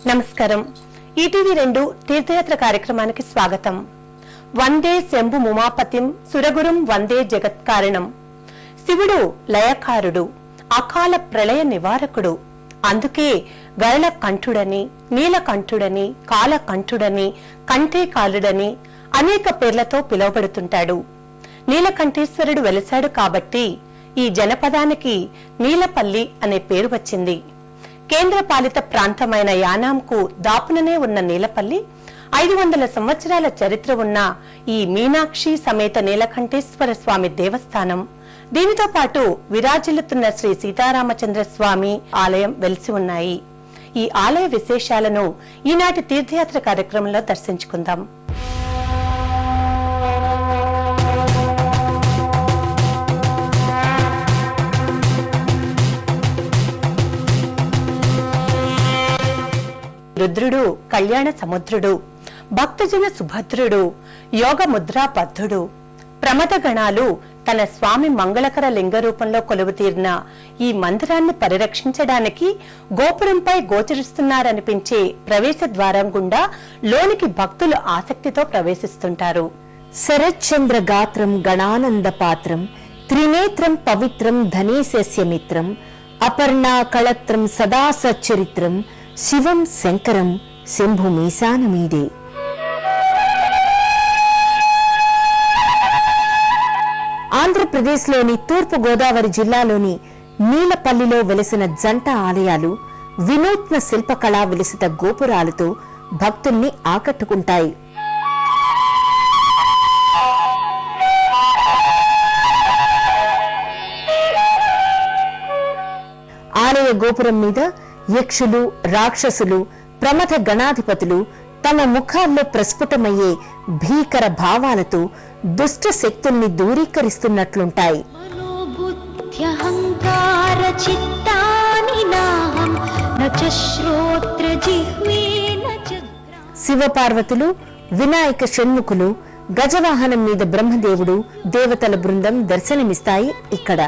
నమస్కారం. ఈటీవీ 2 తీర్థయాత్ర కార్యక్రమానికి స్వాగతం. వందే శంభు ముమాపతిం సురగురుం వందే జగత్కారణం. శివుడు లయకారుడు, అకాల ప్రళయ నివారకుడు. అందుకే గరళ కంఠుడని, నీలకంఠుడని, కాలకంఠుడని, కంఠే కాలుడని అనేక పేర్లతో పిలువబడుతుంటాడు. నీలకంఠేశ్వరుడు వెలిశాడు కాబట్టి ఈ జనపదానికి నీలపల్లి అనే పేరు వచ్చింది. కేంద్ర పాలిత ప్రాంతమైన యానాంకు దాపుననే ఉన్న నీలపల్లి 500 సంవత్సరాల చరిత్ర ఉన్న ఈ మీనాక్షి సమేత నీలకంఠేశ్వర స్వామి దేవస్థానం, దీనితో పాటు విరాజిల్లుతున్న శ్రీ సీతారామచంద్ర స్వామి ఆలయం వెలిసి ఉన్నాయి. ఈ ఆలయ విశేషాలను ఈనాటి తీర్థయాత్ర కార్యక్రమంలో దర్శించుకుందాం. రుద్రుడు కళ్యాణ సముద్రుడు, భక్తజన సుభద్రుడు, యోగ ముద్రా బద్ధుడు. ప్రమద గణాలు తన స్వామి మంగళకర లింగ రూపంలో కొలువుతీరిన ఈ మందిరాన్ని పరిరక్షించడానికి గోపురంపై గోచరిస్తున్నారనిపించే ప్రవేశ ద్వారం గుండా లోనికి భక్తులు ఆసక్తితో ప్రవేశిస్తుంటారు. శరచంద్ర గాత్రం గణానంద పాత్రం, త్రినేత్రం పవిత్రం ధనేశస్య మిత్రం, అపర్ణా కళత్రం సదా సచ్చరిత్రం, శివం శంకరం శంభు మీసానమీదే. ఆంధ్రప్రదేశ్లోని తూర్పు గోదావరి జిల్లాలోని నీలపల్లిలో వెలిసిన జంట ఆలయాలు వినూత్న శిల్పకళా విలసిత గోపురాలతో భక్తుల్ని ఆకట్టుకుంటాయి. ఆలయ గోపురం మీద యక్షులు, రాక్షసులు, ప్రమథ గణాధిపతులు తమ ముఖాల్లో ప్రస్ఫుటమయ్యే భీకర భావాలతో దుష్ట శక్తుల్ని దూరీకరిస్తున్నట్లుంటాయి. శివపార్వతులు, వినాయక షణ్ముఖులు, గజవాహనం మీద బ్రహ్మదేవుడు, దేవతల బృందం దర్శనమిస్తాయి ఇక్కడ.